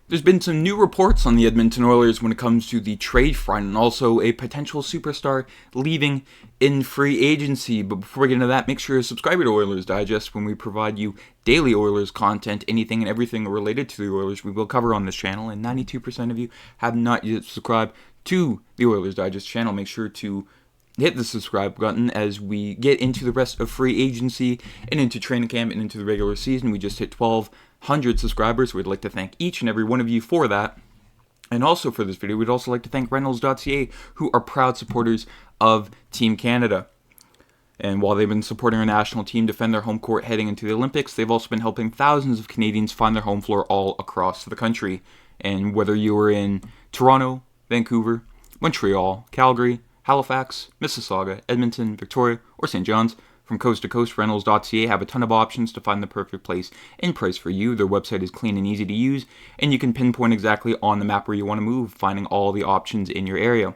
There's been some new reports on the Edmonton Oilers when it comes to the trade front and also a potential superstar leaving in free agency. But before we get into that, make sure to subscribe to Oilers Digest when we provide you daily Oilers content. Anything and everything related to the Oilers we will cover on this channel, and 92% of you have not yet subscribed to the Oilers Digest channel. Make sure to hit the subscribe button as we get into the rest of free agency and into training camp and into the regular season. We just hit 1,200 subscribers. We'd like to thank each and every one of you for that. And also for this video, we'd also like to thank Reynolds.ca, who are proud supporters of Team Canada. And while they've been supporting our national team defend their home court heading into the Olympics, they've also been helping thousands of Canadians find their home floor all across the country. And whether you are in Toronto, Vancouver, Montreal, Calgary, Halifax, Mississauga, Edmonton, Victoria, or St. John's, from coast to coast, Reynolds.ca have a ton of options to find the perfect place and price for you. Their website is clean and easy to use, and you can pinpoint exactly on the map where you want to move, finding all the options in your area.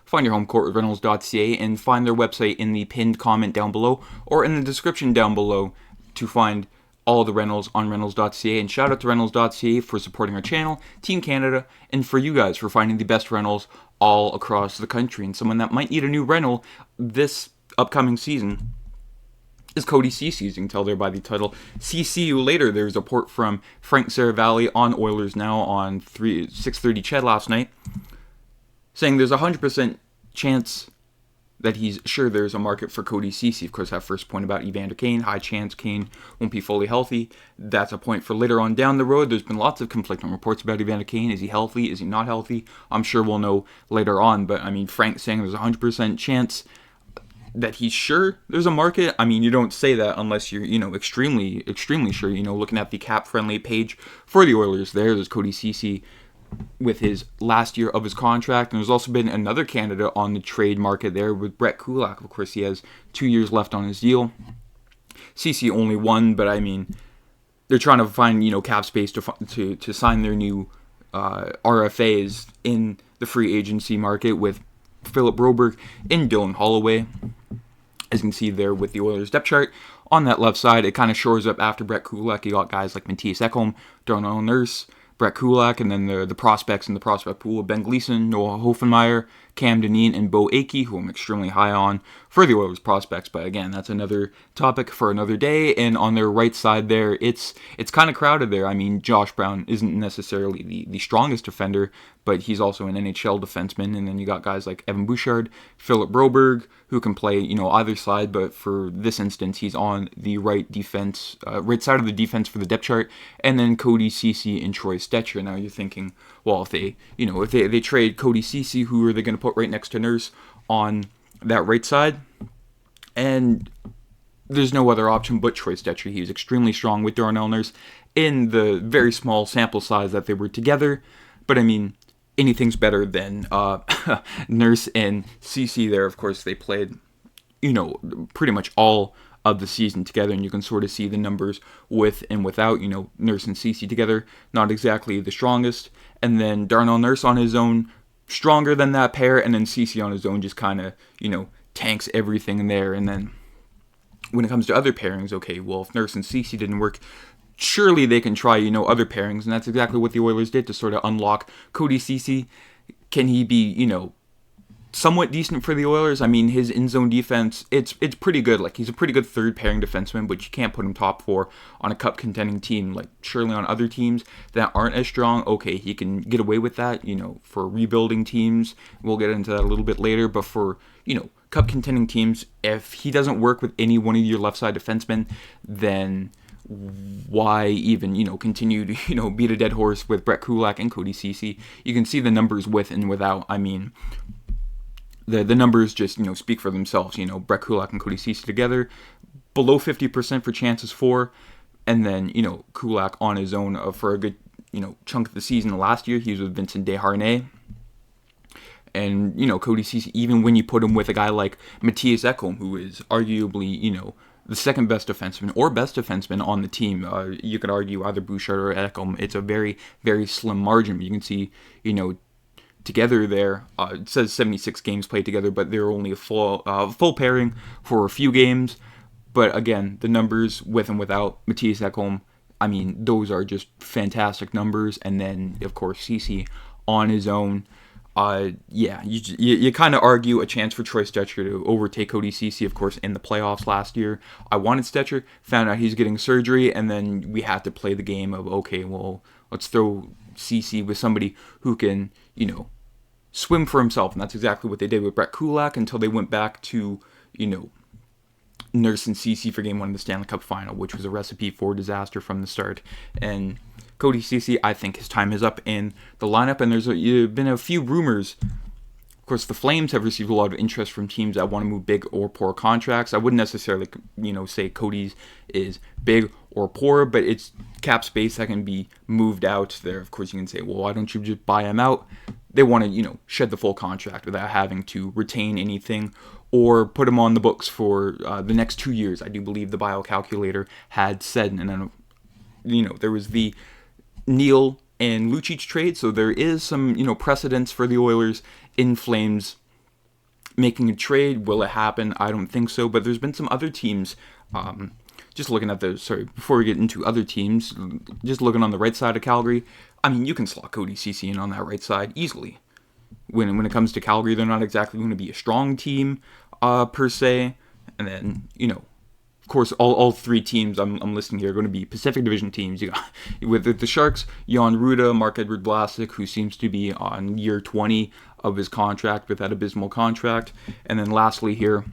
Find your home court with Reynolds.ca and find their website in the pinned comment down below or in the description down below to find all the rentals on Reynolds.ca. And shout out to Reynolds.ca for supporting our channel, Team Canada, and for you guys for finding the best rentals all across the country. And someone that might need a new rental this upcoming season is Cody Ceci, as you can tell there by the title. See you later. There's a report from Frank Saravalli on Oilers Now on 6:30 Ched last night, saying there's a 100% chance that he's sure there's a market for Cody Ceci. Of course, that first point about Evander Kane, high chance Kane won't be fully healthy. That's a point for later on down the road. There's been lots of conflicting reports about Evander Kane. Is he healthy? Is he not healthy? I'm sure we'll know later on. But, I mean, Frank saying there's a 100% chance that he's sure there's a market. I mean, you don't say that unless you're, extremely, extremely sure. Looking at the cap-friendly page for the Oilers there's Cody Ceci with his last year of his contract. And there's also been another candidate on the trade market there with Brett Kulak. Of course, he has 2 years left on his deal. Ceci only one, but I mean, they're trying to find, cap space to sign their new RFAs in the free agency market with Philip Broberg and Dylan Holloway. As you can see there with the Oilers depth chart, on that left side, it kind of shores up after Brett Kulak. You got guys like Mattias Ekholm, Darnell Nurse, Brett Kulak, and then the prospects in the prospect pool: Ben Gleason, Noah Hoffenmeyer, Cam Dineen, and Bo Akey, who I'm extremely high on for the Oilers prospects. But again, that's another topic for another day. And on their right side there, it's kind of crowded there. I mean, Josh Brown isn't necessarily the strongest defender, but he's also an NHL defenseman. And then you got guys like Evan Bouchard, Philip Broberg, who can play, either side. But for this instance, he's on the right right side of the defense for the depth chart. And then Cody Ceci and Troy Stecher. Now you're thinking, well, if they trade Cody Ceci, who are they going to put right next to Nurse on that right side? And there's no other option but Troy Stecher. He was extremely strong with Darnell Nurse in the very small sample size that they were together. But I mean, anything's better than Nurse and Ceci there. Of course, they played, pretty much all of the season together, and you can sort of see the numbers with and without, Nurse and Ceci together, not exactly the strongest. And then Darnell Nurse on his own, stronger than that pair, and then Ceci on his own just kind of, tanks everything in there. And then when it comes to other pairings, okay, well, if Nurse and Ceci didn't work, surely they can try, other pairings, and that's exactly what the Oilers did to sort of unlock Cody Ceci. Can he be, somewhat decent for the Oilers? I mean, his in-zone defense, it's pretty good. Like, he's a pretty good third-pairing defenseman, but you can't put him top four on a cup-contending team. Like, surely on other teams that aren't as strong, okay, he can get away with that, for rebuilding teams. We'll get into that a little bit later, but for, cup-contending teams, if he doesn't work with any one of your left-side defensemen, then why even, continue to, beat a dead horse with Brett Kulak and Cody Ceci? You can see the numbers with and without. I mean, the numbers just, speak for themselves. Brett Kulak and Cody Ceci together, below 50% for chances for, and then, Kulak on his own for a good, chunk of the season. Last year, he was with Vincent Desharnais. And, Cody Ceci, even when you put him with a guy like Mattias Ekholm, who is arguably, the second best defenseman or best defenseman on the team, you could argue either Bouchard or Ekholm. It's a very, very slim margin. You can see, together there, it says 76 games played together, but they're only a full pairing for a few games. But again, the numbers with and without Mattias Ekholm, I mean, those are just fantastic numbers. And then, of course, Ceci on his own. Yeah, you kind of argue a chance for Troy Stecher to overtake Cody Ceci, of course, in the playoffs last year. I wanted Stecher, found out he's getting surgery, and then we had to play the game of, okay, well, let's throw Ceci with somebody who can, swim for himself. And that's exactly what they did with Brett Kulak until they went back to, nursing Ceci for Game 1 of the Stanley Cup Final, which was a recipe for disaster from the start. And Cody Ceci, I think his time is up in the lineup, and there's been a few rumors. Of course, the Flames have received a lot of interest from teams that want to move big or poor contracts. I wouldn't necessarily, say Cody's is big or poor, but it's cap space that can be moved out there. Of course, you can say, well, why don't you just buy him out? They want to, shed the full contract without having to retain anything or put him on the books for the next 2 years. I do believe the bio calculator had said, and then, there was the Neal and Lucic trade, so there is some, precedence for the Oilers in Flames making a trade. Will it happen? I don't think so, but there's been some other teams, just looking at before we get into other teams, just looking on the right side of Calgary, I mean, you can slot Cody Ceci in on that right side easily. When it comes to Calgary, they're not exactly going to be a strong team, per se, and then, of course, all three teams I'm listing here are going to be Pacific Division teams. You got, with the Sharks, Jan Ruda, Mark-Edward Vlasic, who seems to be on year 20 of his contract with that abysmal contract. And then lastly here,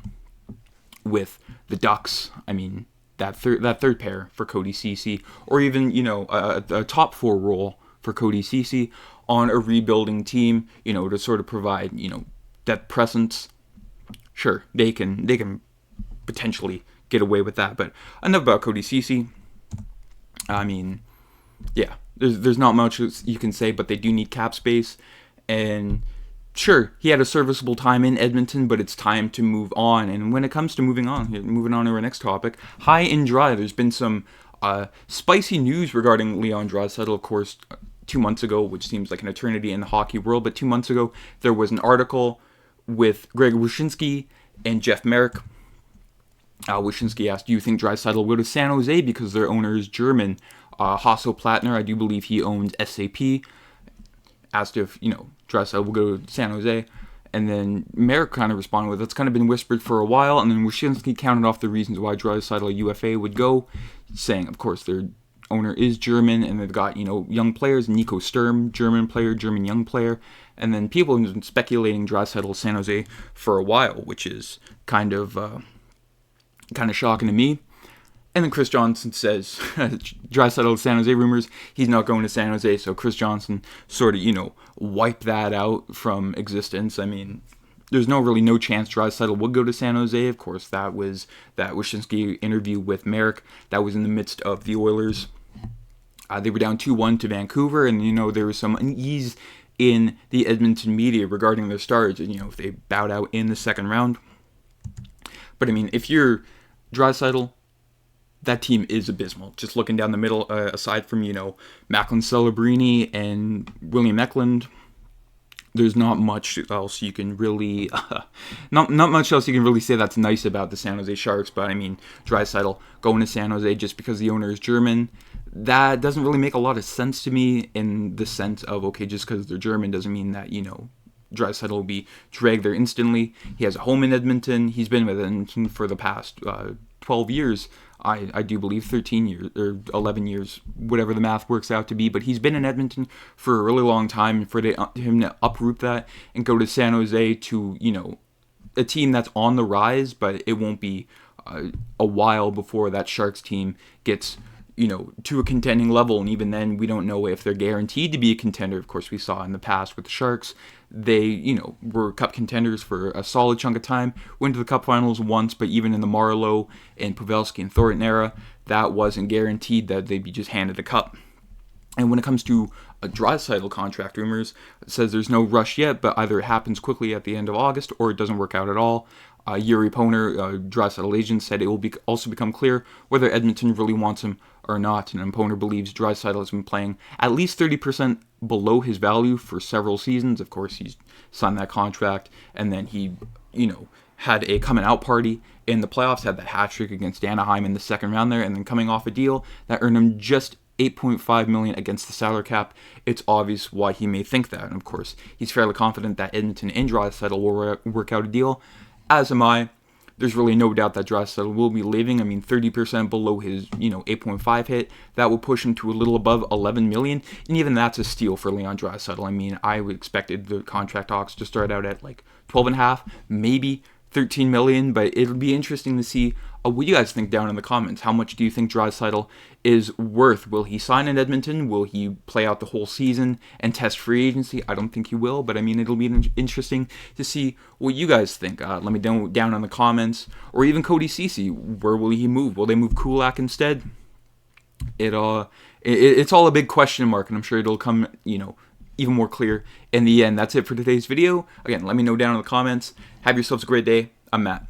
with the Ducks, I mean, that third pair for Cody Ceci, or even, a top four role for Cody Ceci on a rebuilding team, to sort of provide, that presence. Sure, they can potentially get away with that, but enough about Cody Ceci. I mean, yeah, there's not much you can say, but they do need cap space, and sure, he had a serviceable time in Edmonton, but it's time to move on. And when it comes to moving on to our next topic, high and dry, there's been some spicy news regarding Leon Draisaitl, of course, 2 months ago, which seems like an eternity in the hockey world, but 2 months ago, there was an article with Greg Wyshynski and Jeff Merrick. Wyshynski asked, do you think Draisaitl will go to San Jose because their owner is German? Hasso Plattner, I do believe he owns SAP, asked if, Draisaitl will go to San Jose. And then Merrick kind of responded with, it's kind of been whispered for a while. And then Wyshynski counted off the reasons why Draisaitl UFA would go, saying, of course, their owner is German, and they've got, young players, Nico Sturm, German player, German young player. And then people have been speculating Draisaitl San Jose for a while, which is kind of shocking to me. And then Chris Johnson says, Draisaitl San Jose rumors, he's not going to San Jose. So Chris Johnson sort of, wiped that out from existence. I mean, there's no chance Draisaitl would go to San Jose. Of course, that was that Wyshynski interview with Merrick. That was in the midst of the Oilers. They were down 2-1 to Vancouver, and, there was some unease in the Edmonton media regarding their stars, and, if they bowed out in the second round. But, I mean, if you're Draisaitl, that team is abysmal. Just looking down the middle, aside from, Macklin Celebrini and William Eklund, there's not much else you can really, not much else you can really say that's nice about the San Jose Sharks. But, I mean, Draisaitl going to San Jose just because the owner is German, that doesn't really make a lot of sense to me, in the sense of, okay, just because they're German doesn't mean that, Draisaitl will be dragged there instantly. He has a home in Edmonton. He's been with Edmonton for the past 12 years. I do believe 13 years or 11 years, whatever the math works out to be. But he's been in Edmonton for a really long time. And for him to uproot that and go to San Jose to, a team that's on the rise, but it won't be a while before that Sharks team gets, to a contending level. And even then, we don't know if they're guaranteed to be a contender. Of course, we saw in the past with the Sharks, they, were cup contenders for a solid chunk of time, went to the cup finals once, but even in the Marleau and Pavelski and Thornton era, that wasn't guaranteed that they'd be just handed the cup. And when it comes to a Draisaitl contract rumors, it says there's no rush yet, but either it happens quickly at the end of August or it doesn't work out at all. Yuri Poner, Draisaitl agent, said it will also become clear whether Edmonton really wants him or not. And Poner believes Draisaitl has been playing at least 30% below his value for several seasons. Of course, he's signed that contract, and then he, had a coming out party in the playoffs, had that hat trick against Anaheim in the second round there, and then coming off a deal that earned him just $8.5 million against the salary cap. It's obvious why he may think that. And of course, he's fairly confident that Edmonton and Draisaitl will work out a deal, as am I. There's really no doubt that Draisaitl will be leaving. I mean, 30% below his, 8.5 hit. That will push him to a little above 11 million, and even that's a steal for Leon Draisaitl. I mean, I expected the contract talks to start out at like 12.5, maybe 13 million, but it'll be interesting to see what you guys think down in the comments. How much do you think Draisaitl is worth? Will he sign in Edmonton? Will he play out the whole season and test free agency? I don't think he will, but I mean, it'll be interesting to see what you guys think. Let me know down in the comments, or even Cody Ceci. Where will he move? Will they move Kulak instead? It's all a big question mark, and I'm sure it'll come, even more clear in the end. That's it for today's video. Again, let me know down in the comments. Have yourselves a great day. I'm Matt.